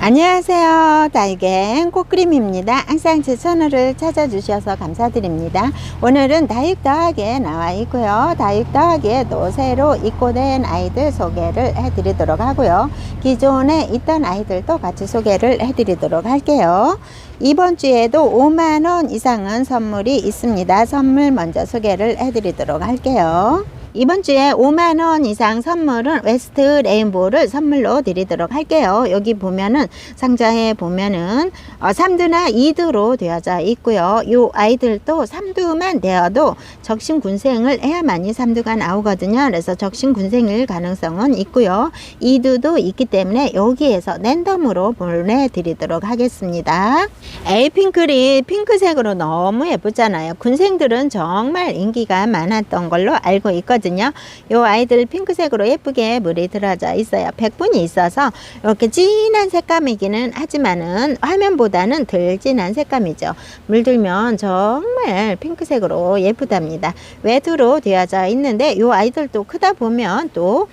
안녕하세요. 다육의 꽃그림입니다. 항상 제 채널을 찾아주셔서 감사드립니다. 오늘은 다육 더하기에 나와 있고요. 다육 더하기에 또 새로 입고된 아이들 소개를 해드리도록 하고요. 기존에 있던 아이들도 같이 소개를 해드리도록 할게요. 이번 주에도 5만원 이상은 선물이 있습니다. 선물 먼저 소개를 해드리도록 할게요. 이번 주에 5만원 이상 선물은 웨스트 레인보우를 선물로 드리도록 할게요. 여기 보면은 상자에 보면은 3두나 2두로 되어져 있고요. 이 아이들도 3두만 되어도 적심군생을 해야만이 3두가 나오거든요. 그래서 적심군생일 가능성은 있고요. 2두도 있기 때문에 여기에서 랜덤으로 보내드리도록 하겠습니다. 에이핑클이 핑크색으로 너무 예쁘잖아요. 군생들은 정말 인기가 많았던 걸로 알고 있거든요. 이 아이들 핑크색으로 예쁘게 물이 들어져 있어요. 백분이 있어서 이렇게 진한 색감이기는 하지만은 화면보다는 덜 진한 색감이죠. 물들면 정말 핑크색으로 예쁘답니다. 외두로 되어져 있는데 이 아이들도 크다 보면 또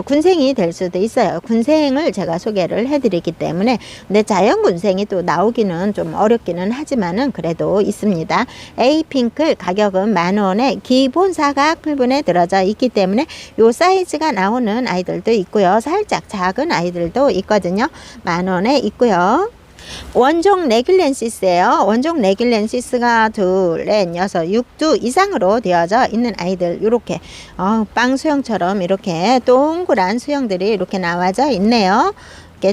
군생이 될 수도 있어요. 군생을 제가 소개를 해드리기 때문에 근데 자연 군생이 또 나오기는 좀 어렵기는 하지만은 그래도 있습니다. 에이핑클 가격은 만원에 기본 사각 풀분에 들어져 있기 때문에 요 사이즈가 나오는 아이들도 있고요. 살짝 작은 아이들도 있거든요. 만원에 있고요. 원종 레귤렌시스예요. 원종 레귤렌시스가 둘, 넷, 여섯, 6두 이상으로 되어져 있는 아이들 이렇게 빵 수영처럼 이렇게 동그란 수영들이 이렇게 나와져 있네요.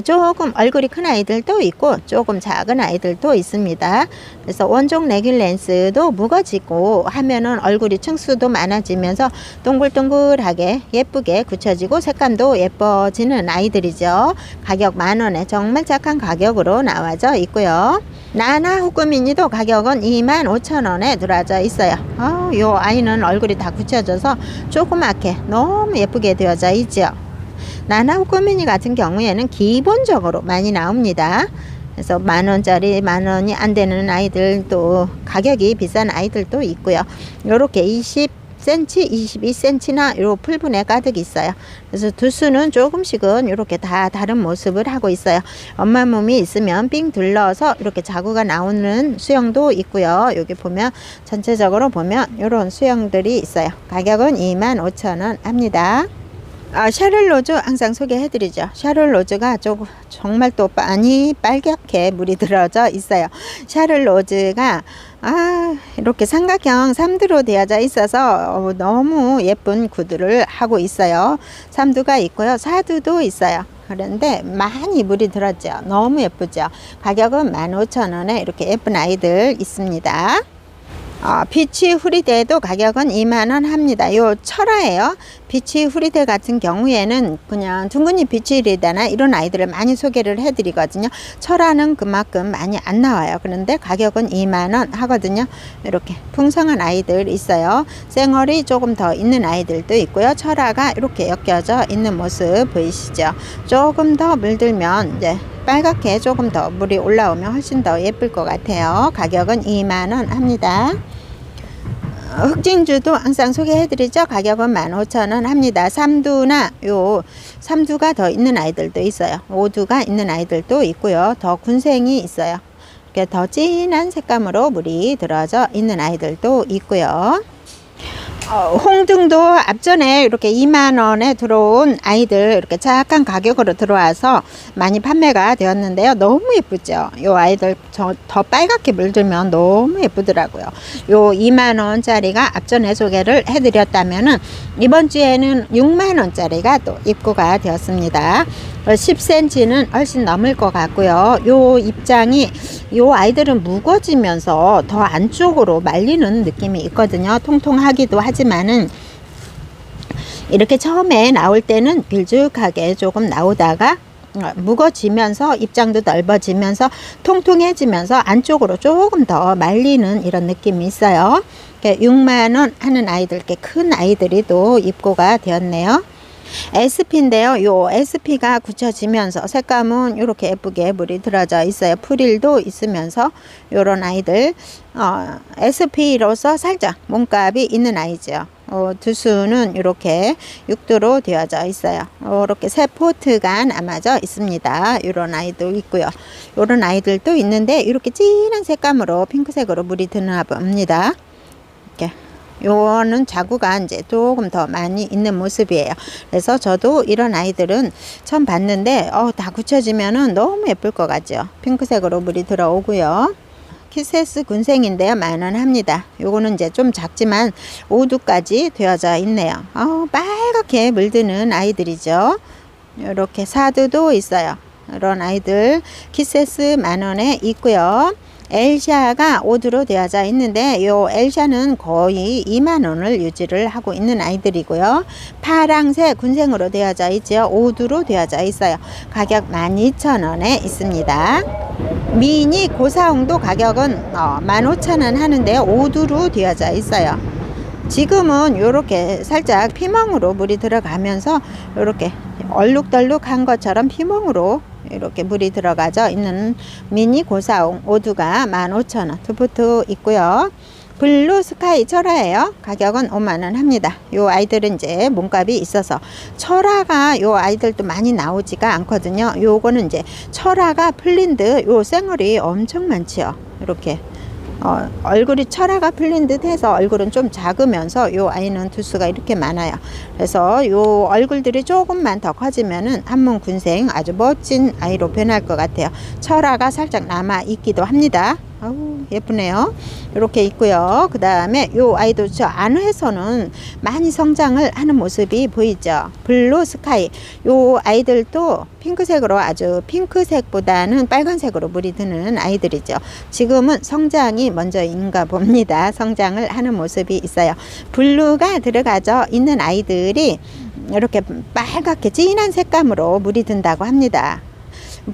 조금 얼굴이 큰 아이들도 있고 조금 작은 아이들도 있습니다. 그래서 원종 레귤렌스도 무거지고 하면은 얼굴이 층수도 많아지면서 동글동글하게 예쁘게 굳혀지고 색감도 예뻐지는 아이들이죠. 가격 만원에 정말 착한 가격으로 나와져 있고요. 나나 호크미니도 가격은 25,000원에 들어져 있어요. 이 아이는 얼굴이 다 굳혀져서 조그맣게 너무 예쁘게 되어져 있죠. 나나 호크미니 같은 경우에는 기본적으로 많이 나옵니다. 그래서 만원짜리 만원이 안 되는 아이들도 가격이 비싼 아이들도 있고요. 요렇게 20cm, 22cm나 요 풀분에 가득 있어요. 그래서 두수는 조금씩은 이렇게 다 다른 모습을 하고 있어요. 엄마 몸이 있으면 삥 둘러서 이렇게 자구가 나오는 수영도 있고요. 여기 보면 전체적으로 보면 이런 수영들이 있어요. 가격은 25,000원 합니다. 샤를로즈 항상 소개해드리죠. 샤를로즈가 정말 또 많이 빨갛게 물이 들어져 있어요. 샤를로즈가 이렇게 삼각형 3두로 되어져 있어서 너무 예쁜 구두를 하고 있어요. 3두가 있고요. 4두도 있어요. 그런데 많이 물이 들었죠. 너무 예쁘죠. 가격은 15,000원에 이렇게 예쁜 아이들 있습니다. 비치 후리데도 가격은 2만원 합니다. 요 철화예요. 비치 후리데 같은 경우에는 그냥 둥근잎 비치 후리데나 이런 아이들을 많이 소개를 해드리거든요. 철화는 그만큼 많이 안 나와요. 그런데 가격은 2만원 하거든요. 이렇게 풍성한 아이들 있어요. 쌩얼이 조금 더 있는 아이들도 있고요. 철화가 이렇게 엮여져 있는 모습 보이시죠? 조금 더 물들면 이제 빨갛게 조금 더 물이 올라오면 훨씬 더 예쁠 것 같아요. 가격은 2만원 합니다. 흑진주도 항상 소개해드리죠. 가격은 15,000원 합니다. 3두나 요 3두가 더 있는 아이들도 있어요. 5두가 있는 아이들도 있고요. 더 군생이 있어요. 이렇게 더 진한 색감으로 물이 들어져 있는 아이들도 있고요. 홍등도 앞전에 이렇게 2만원에 들어온 아이들 이렇게 착한 가격으로 들어와서 많이 판매가 되었는데요. 너무 예쁘죠. 이 아이들 더 빨갛게 물들면 너무 예쁘더라고요. 요 2만원짜리가 앞전에 소개를 해드렸다면은 이번 주에는 6만원짜리가 또 입고가 되었습니다. 10cm는 훨씬 넘을 것 같고요. 요 입장이 요 아이들은 무거워지면서 더 안쪽으로 말리는 느낌이 있거든요. 통통하기도 하지만은 이렇게 처음에 나올 때는 길쭉하게 조금 나오다가 무거워지면서 입장도 넓어지면서 통통해지면서 안쪽으로 조금 더 말리는 이런 느낌이 있어요. 6만원 하는 아이들, 이렇게 큰 아이들이 또 입고가 되었네요. SP인데요. 요 SP가 굳혀지면서 색감은 이렇게 예쁘게 물이 들어져 있어요. 프릴도 있으면서 요런 아이들 SP로서 살짝 몸값이 있는 아이죠. 두수는 이렇게 6두로 되어져 있어요. 이렇게 세 포트가 남아져 있습니다. 이런 아이도 있고요. 이런 아이들도 있는데 이렇게 진한 색감으로 핑크색으로 물이 드나 봅니다. 이렇게. 요거는 자구가 이제 조금 더 많이 있는 모습이에요. 그래서 저도 이런 아이들은 처음 봤는데 다 굳혀지면은 너무 예쁠 것 같죠. 핑크색으로 물이 들어오고요. 키세스 군생인데요, 10,000원 합니다. 요거는 이제 좀 작지만 5두까지 되어져 있네요. 빨갛게 물드는 아이들이죠. 이렇게 4두도 있어요. 이런 아이들 키세스 10,000원에 있고요. 엘샤가 5두로 되어져 있는데 요 엘샤는 거의 20,000원을 유지를 하고 있는 아이들이고요. 파랑색 군생으로 되어져 있죠. 5두로 되어져 있어요. 가격 12,000원에 있습니다. 미니 고사홍도 가격은 15,000원 하는데요. 5두로 되어져 있어요. 지금은 이렇게 살짝 피멍으로 물이 들어가면서 이렇게 얼룩덜룩한 것처럼 피멍으로 이렇게 물이 들어가져 있는 미니 고사홍 5두가 15,000원 두 포트 있고요. 블루 스카이 철화예요. 가격은 50,000원 합니다. 요 아이들은 이제 몸값이 있어서 철화가 요 아이들도 많이 나오지가 않거든요. 요거는 이제 철화가 풀린 듯 요 쌩얼이 엄청 많지요. 이렇게 얼굴이 철화가 풀린 듯 해서 얼굴은 좀 작으면서 요 아이는 두수가 이렇게 많아요. 그래서 요 얼굴들이 조금만 더 커지면은 한문 군생 아주 멋진 아이로 변할 것 같아요. 철화가 살짝 남아 있기도 합니다. 예쁘네요. 이렇게 있고요. 그 다음에 요 아이도 저 안에서는 많이 성장을 하는 모습이 보이죠. 블루 스카이 요 아이들도 핑크색으로 아주 핑크색보다는 빨간색으로 물이 드는 아이들이죠. 지금은 성장이 먼저인가 봅니다. 성장을 하는 모습이 있어요. 블루가 들어가져 있는 아이들이 이렇게 빨갛게 진한 색감으로 물이 든다고 합니다.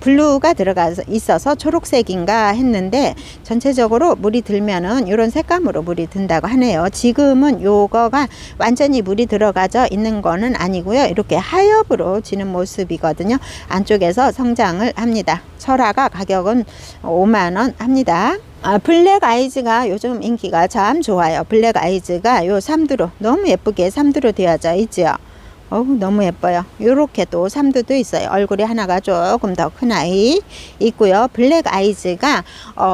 블루가 들어가 있어서 초록색인가 했는데 전체적으로 물이 들면은 이런 색감으로 물이 든다고 하네요. 지금은 요거가 완전히 물이 들어가져 있는 거는 아니고요. 이렇게 하엽으로 지는 모습이거든요. 안쪽에서 성장을 합니다. 철화가 가격은 50,000원 합니다. 블랙 아이즈가 요즘 인기가 참 좋아요. 블랙 아이즈가 요 3두로 너무 예쁘게 3두로 되어져 있죠. 너무 예뻐요. 요렇게 또 3두도 있어요. 얼굴이 하나가 조금 더 큰 아이 있고요. 블랙 아이즈가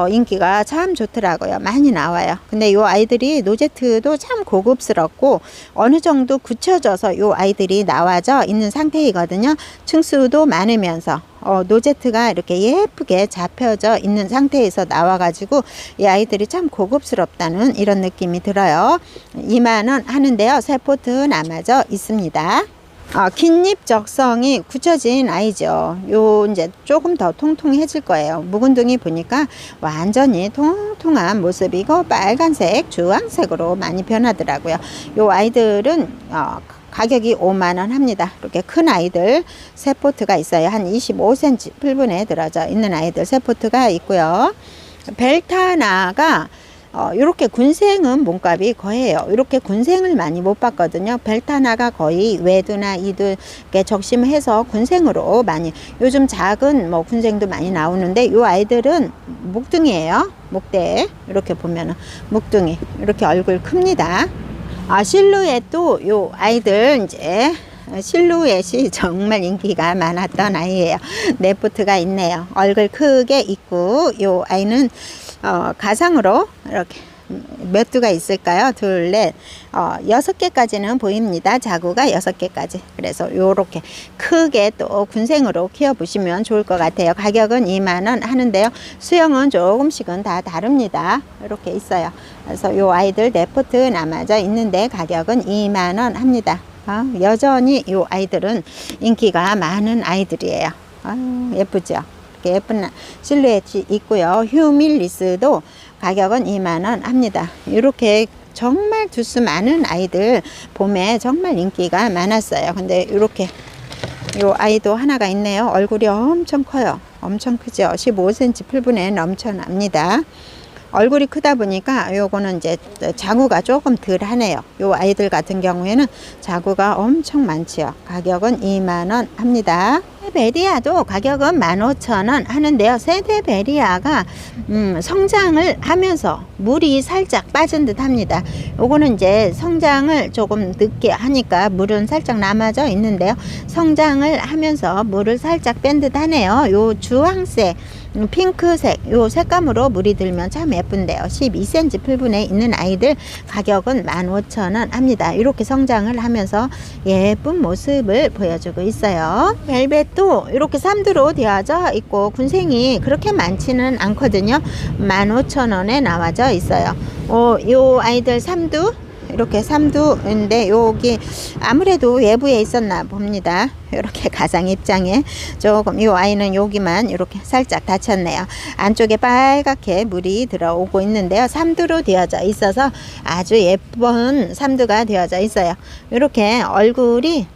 인기가 참 좋더라고요. 많이 나와요. 근데 요 아이들이 노제트도 참 고급스럽고 어느 정도 굳혀져서 요 아이들이 나와져 있는 상태이거든요. 층수도 많으면서 노제트가 이렇게 예쁘게 잡혀져 있는 상태에서 나와가지고 이 아이들이 참 고급스럽다는 이런 느낌이 들어요. 20,000원 하는데요. 세 포트 남아져 있습니다. 깃잎 적성이 굳혀진 아이죠. 요 이제 조금 더 통통해질 거예요. 묵은둥이 보니까 완전히 통통한 모습이고 빨간색, 주황색으로 많이 변하더라고요. 요 아이들은 가격이 50,000원 합니다. 이렇게 큰 아이들 세 포트가 있어요. 한 25cm 풀분에 들어져 있는 아이들 세 포트가 있고요. 벨타나가 이렇게 군생은 몸값이 거해요. 이렇게 군생을 많이 못 봤거든요. 벨타나가 거의 외두나 이두 적심해서 군생으로 많이 요즘 작은 군생도 많이 나오는데 이 아이들은 목둥이에요. 목대 이렇게 보면은 목둥이 이렇게 얼굴 큽니다. 실루엣도 요 아이들 이제 실루엣이 정말 인기가 많았던 아이예요. 네 포트가 있네요. 얼굴 크게 있고 요 아이는 가상으로 이렇게 몇 두가 있을까요? 둘, 넷, 6개까지는 보입니다. 자구가 6개까지. 그래서 요렇게 크게 또 군생으로 키워보시면 좋을 것 같아요. 가격은 20,000원 하는데요. 수영은 조금씩은 다 다릅니다. 이렇게 있어요. 그래서 요 아이들 4포트 남아져 있는데 가격은 20,000원 합니다. 여전히 요 아이들은 인기가 많은 아이들이에요. 예쁘죠? 이렇게 예쁜 실루엣이 있고요. 휴밀리스도 가격은 20,000원 합니다. 이렇게 정말 두수 많은 아이들 봄에 정말 인기가 많았어요. 근데 이렇게 요 아이도 하나가 있네요. 얼굴이 엄청 커요. 엄청 크죠. 15cm 풀분에 넘쳐납니다. 얼굴이 크다 보니까 요거는 이제 자구가 조금 덜 하네요. 요 아이들 같은 경우에는 자구가 엄청 많지요. 가격은 20,000원 합니다. 베리아도 가격은 15,000원 하는데요. 세대 베리아가 성장을 하면서 물이 살짝 빠진 듯 합니다. 요거는 이제 성장을 조금 늦게 하니까 물은 살짝 남아져 있는데요. 성장을 하면서 물을 살짝 뺀 듯 하네요. 요 주황색 핑크색 요 색감으로 물이 들면 참 예쁜데요. 12cm 풀분에 있는 아이들 가격은 15,000원 합니다. 이렇게 성장을 하면서 예쁜 모습을 보여주고 있어요. 벨벳도 이렇게 3두로 되어져 있고 군생이 그렇게 많지는 않거든요. 15,000원에 나와져 있어요. 요 아이들 3두 이렇게 3두인데 여기 아무래도 외부에 있었나 봅니다. 이렇게 가장 입장에 조금 이 아이는 여기만 이렇게 살짝 다쳤네요. 안쪽에 빨갛게 물이 들어오고 있는데요. 3두로 되어져 있어서 아주 예쁜 3두가 되어져 있어요. 이렇게 얼굴이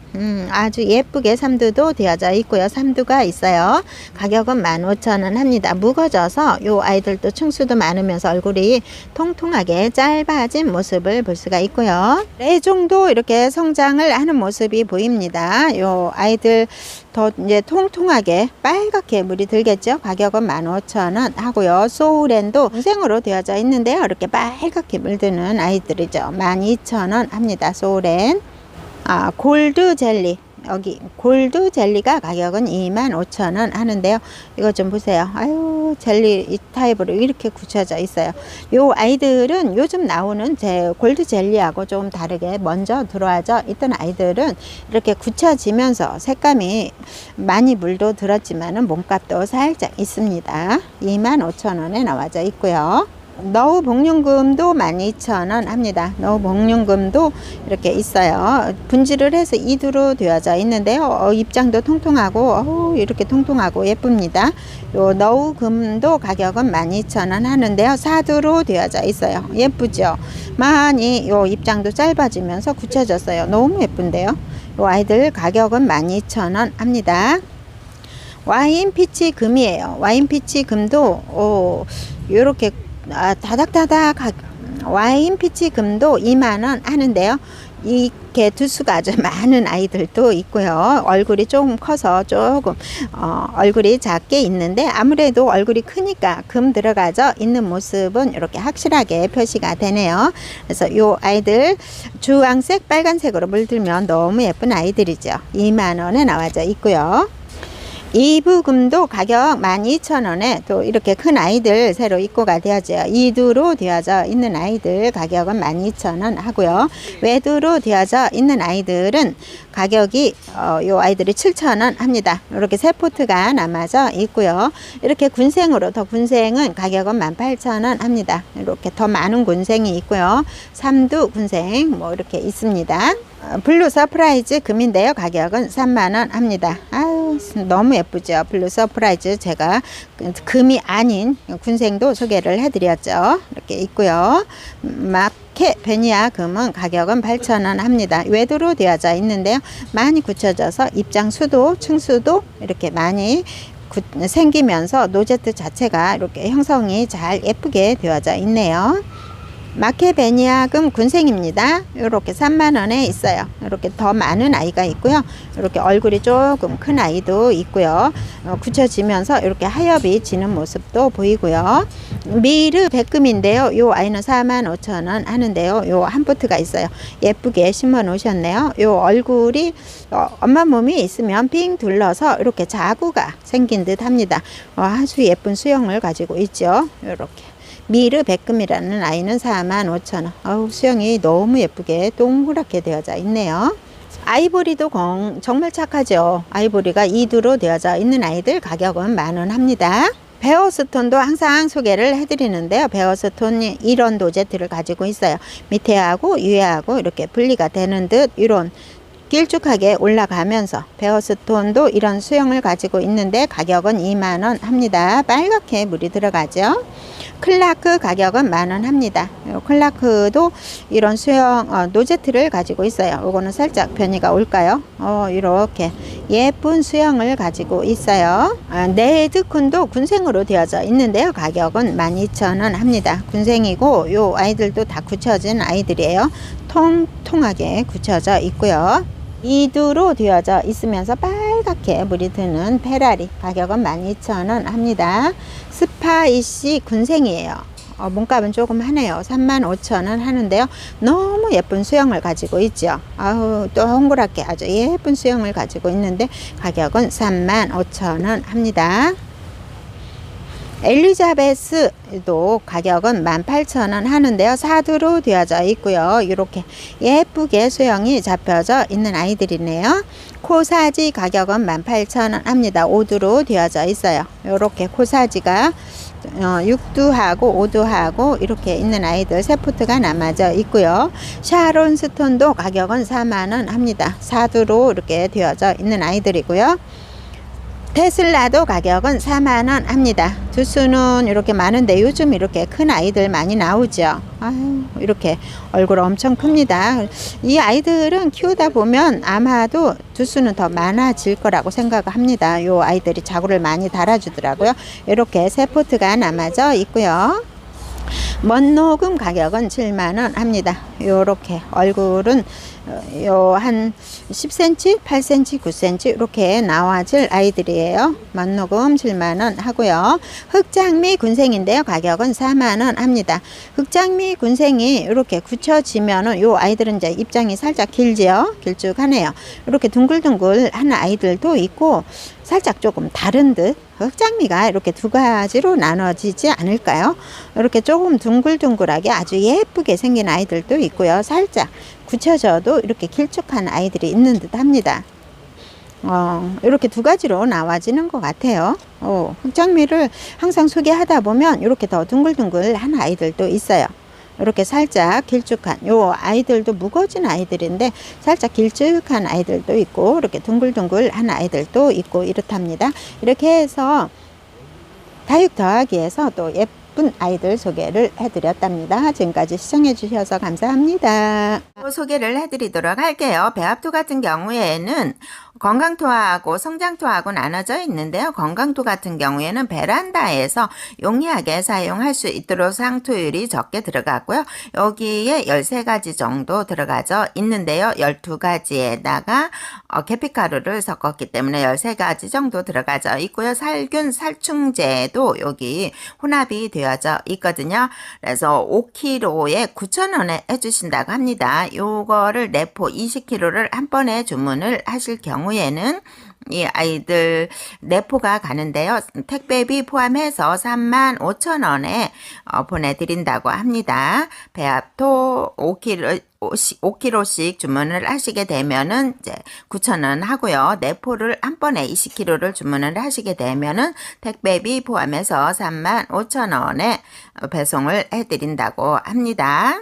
아주 예쁘게 3두도 되어져 있고요. 3두가 있어요. 가격은 15,000원 합니다. 묵어져서 요 아이들도 층수도 많으면서 얼굴이 통통하게 짧아진 모습을 볼 수가 있고요. 레종도 이렇게 성장을 하는 모습이 보입니다. 요 아이들 더 이제 통통하게 빨갛게 물이 들겠죠. 가격은 15,000원 하고요. 소우랜도 군생으로 되어져 있는데요. 이렇게 빨갛게 물드는 아이들이죠. 12,000원 합니다. 소우랜. 골드 젤리 여기 골드 젤리가 가격은 25,000원 하는데요. 이거 좀 보세요. 아유 젤리 이 타입으로 이렇게 굳혀져 있어요. 요 아이들은 요즘 나오는 제 골드 젤리하고 좀 다르게 먼저 들어와져 있던 아이들은 이렇게 굳혀지면서 색감이 많이 물도 들었지만은 몸값도 살짝 있습니다. 25,000원에 나와져 있고요. 너우 복륜금도 12,000원 합니다. 너우 복륜금도 이렇게 있어요. 분질을 해서 2두로 되어져 있는데요. 입장도 통통하고 이렇게 통통하고 예쁩니다. 요 너우금도 가격은 12,000원 하는데요. 4두로 되어져 있어요. 예쁘죠? 많이 요 입장도 짧아지면서 굳혀졌어요. 너무 예쁜데요. 요 아이들 가격은 12,000원 합니다. 와인 피치 금이에요. 와인 피치 금도 요렇게 다닥다닥 와인 피치 금도 2만원 하는데요. 이렇게 두수가 아주 많은 아이들도 있고요. 얼굴이 조금 커서 조금 얼굴이 작게 있는데 아무래도 얼굴이 크니까 금 들어가져 있는 모습은 이렇게 확실하게 표시가 되네요. 그래서 요 아이들 주황색 빨간색으로 물들면 너무 예쁜 아이들이죠. 2만원에 나와져 있고요. 이부금도 가격 12,000원에 또 이렇게 큰 아이들 새로 입고가 되어져 2두로 되어져 있는 아이들 가격은 12,000원 하고요. 외두로 되어져 있는 아이들은 가격이 요 아이들이 7,000원 합니다. 이렇게 세 포트가 남아져 있고요. 이렇게 군생으로 더 군생은 가격은 18,000원 합니다. 이렇게 더 많은 군생이 있고요. 3두 군생 뭐 이렇게 있습니다. 블루 서프라이즈 금인데요. 가격은 3만원 합니다. 아유 너무 예쁘죠. 블루 서프라이즈 제가 금이 아닌 군생도 소개를 해드렸죠. 이렇게 있고요. 마케 베니아 금은 가격은 8,000원 합니다. 외두로 되어져 있는데요. 많이 굳혀져서 입장 수도 층수도 이렇게 많이 생기면서 노제트 자체가 이렇게 형성이 잘 예쁘게 되어져 있네요. 마케베니아금 군생입니다. 이렇게 3만원에 있어요. 이렇게 더 많은 아이가 있고요. 이렇게 얼굴이 조금 큰 아이도 있고요. 굳혀지면서 이렇게 하엽이 지는 모습도 보이고요. 미르 백금인데요. 이 아이는 45,000원 하는데요. 요 한 포트가 있어요. 예쁘게 심어 놓으셨네요. 요 얼굴이 엄마 몸이 있으면 빙 둘러서 이렇게 자구가 생긴 듯 합니다. 아주 예쁜 수영을 가지고 있죠. 이렇게. 미르 백금이라는 아이는 45,000원. 수영이 너무 예쁘게 동그랗게 되어져 있네요. 아이보리도 정말 착하죠. 아이보리가 2두로 되어져 있는 아이들 가격은 10,000원 합니다. 베어스톤도 항상 소개를 해드리는데요. 베어스톤이 이런 노제트를 가지고 있어요. 밑에하고 위에하고 이렇게 분리가 되는 듯 이런 길쭉하게 올라가면서 베어스톤도 이런 수영을 가지고 있는데 가격은 2만원 합니다. 빨갛게 물이 들어가죠. 클라크 가격은 10,000원 합니다. 클라크도 이런 수영 노제트를 가지고 있어요. 이거는 살짝 변이가 올까요? 이렇게 예쁜 수영을 가지고 있어요. 네드쿤도 군생으로 되어져 있는데요. 가격은 12,000원 합니다. 군생이고 요 아이들도 다 굳혀진 아이들이에요. 통통하게 굳혀져 있고요. 2두로 되어져 있으면서 빨갛게 물이 드는 페라리 가격은 12,000원 합니다. 스파이시 군생이에요. 몸값은 조금 하네요. 35,000원 하는데요. 너무 예쁜 수영을 가지고 있죠. 아우, 또 동그랗게 아주 예쁜 수영을 가지고 있는데 가격은 35,000원 합니다. 엘리자베스도 가격은 18,000원 하는데요. 사두로 되어져 있고요. 이렇게 예쁘게 수영이 잡혀져 있는 아이들이네요. 코사지 가격은 18,000원 합니다. 5두로 되어져 있어요. 이렇게 코사지가 6두하고 5두하고 이렇게 있는 아이들 세포트가 남아져 있고요. 샤론 스톤도 가격은 4만원 합니다. 4두로 이렇게 되어져 있는 아이들이고요. 테슬라도 가격은 4만원 합니다. 두수는 이렇게 많은데 요즘 이렇게 큰 아이들 많이 나오죠. 아유, 이렇게 얼굴 엄청 큽니다. 이 아이들은 키우다 보면 아마도 두수는 더 많아질 거라고 생각합니다. 요 아이들이 자구를 많이 달아주더라고요. 이렇게 세포트가 남아져 있고요. 먼노금 가격은 7만원 합니다. 요렇게 얼굴은 요 한 10cm, 8cm, 9cm 이렇게 나와질 아이들이에요. 먼노금 7만원 하고요. 흑장미 군생인데요. 가격은 4만원 합니다. 흑장미 군생이 이렇게 굳혀지면은 요 아이들은 이제 입장이 살짝 길지요. 길쭉하네요. 이렇게 둥글둥글한 아이들도 있고 살짝 조금 다른 듯. 흑장미가 이렇게 두 가지로 나눠지지 않을까요? 이렇게 조금 둥글둥글하게 아주 예쁘게 생긴 아이들도 있고요. 살짝 굳혀져도 이렇게 길쭉한 아이들이 있는 듯 합니다. 이렇게 두 가지로 나와지는 것 같아요. 흑장미를 항상 소개하다 보면 이렇게 더 둥글둥글한 아이들도 있어요. 이렇게 살짝 길쭉한 요 아이들도 무거워진 아이들인데 살짝 길쭉한 아이들도 있고 이렇게 둥글둥글한 아이들도 있고 이렇답니다. 이렇게 해서 다육 더하기에서 또 예쁜 아이들 소개를 해드렸답니다. 지금까지 시청해 주셔서 감사합니다. 소개를 해드리도록 할게요. 배합토 같은 경우에는 건강토하고 성장토하고 나눠져 있는데요. 건강토 같은 경우에는 베란다에서 용이하게 사용할 수 있도록 상토율이 적게 들어가고요. 여기에 13가지 정도 들어가져 있는데요. 12가지에다가 계피가루를 섞었기 때문에 13가지 정도 들어가져 있고요. 살균, 살충제도 여기 혼합이 되어져 있거든요. 그래서 5kg에 9,000원에 해주신다고 합니다. 요거를 내포 20kg를 한 번에 주문을 하실 경우에는 이 아이들 내포가 가는데요. 택배비 포함해서 35,000원에 보내드린다고 합니다. 배합토 5kg씩 주문을 하시게 되면은 이제 9,000원 하고요. 내포를 한 번에 20kg를 주문을 하시게 되면은 택배비 포함해서 35,000원에 배송을 해드린다고 합니다.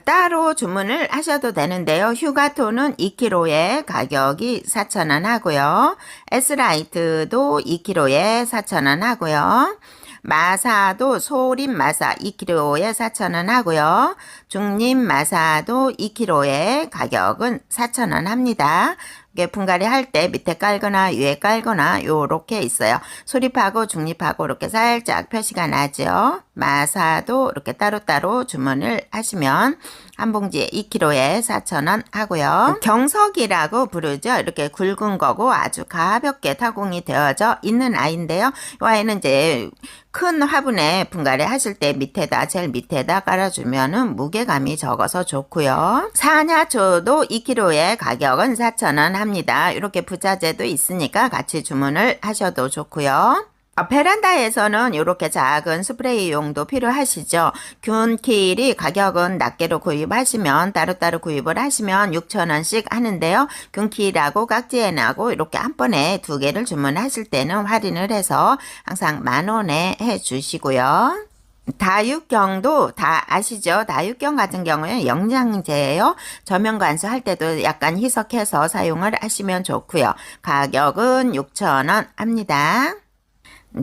따로 주문을 하셔도 되는데요. 휴가토는 2kg에 가격이 4,000원 하고요. S라이트도 2kg에 4,000원 하고요. 마사도 소림 마사 2kg에 4,000원 하고요. 중림 마사도 2kg에 가격은 4,000원 합니다. 이게 분갈이 할 때 밑에 깔거나 위에 깔거나 요렇게 있어요. 소립하고 중립하고 이렇게 살짝 표시가 나죠. 마사도 이렇게 따로따로 주문을 하시면 한 봉지에 2kg에 4,000원 하고요. 경석이라고 부르죠. 이렇게 굵은 거고 아주 가볍게 타공이 되어져 있는 아이인데요. 이 아이는 이제 큰 화분에 분갈이 하실 때 밑에다 제일 밑에다 깔아주면은 무게감이 적어서 좋고요. 사냐초도 2kg에 가격은 4,000원 합니다. 이렇게 부자재도 있으니까 같이 주문을 하셔도 좋고요. 베란다에서는 이렇게 작은 스프레이용도 필요하시죠. 균킬이 가격은 낱개로 구입하시면 따로따로 구입을 하시면 6,000원씩 하는데요. 균킬하고 깍지에나고 이렇게 한 번에 2개를 주문하실 때는 할인을 해서 항상 10,000원에 해주시고요. 다육경도 다 아시죠? 다육경 같은 경우에 영양제예요. 저면 관수할 때도 약간 희석해서 사용을 하시면 좋고요. 가격은 6,000원 합니다.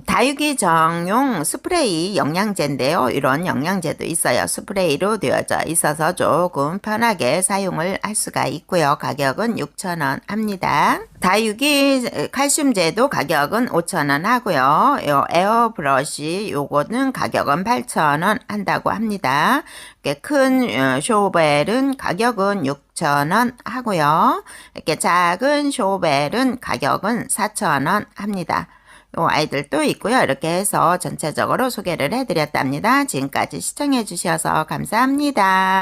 다육이 정용 스프레이 영양제인데요. 이런 영양제도 있어요. 스프레이로 되어져 있어서 조금 편하게 사용을 할 수가 있고요. 가격은 6,000원 합니다. 다육이 칼슘제도 가격은 5,000원 하고요. 요 에어브러쉬 요거는 가격은 8,000원 한다고 합니다. 이렇게 큰 쇼벨은 가격은 6,000원 하고요. 이렇게 작은 쇼벨은 가격은 4,000원 합니다. 요 아이들도 있고요. 이렇게 해서 전체적으로 소개를 해드렸답니다. 지금까지 시청해 주셔서 감사합니다.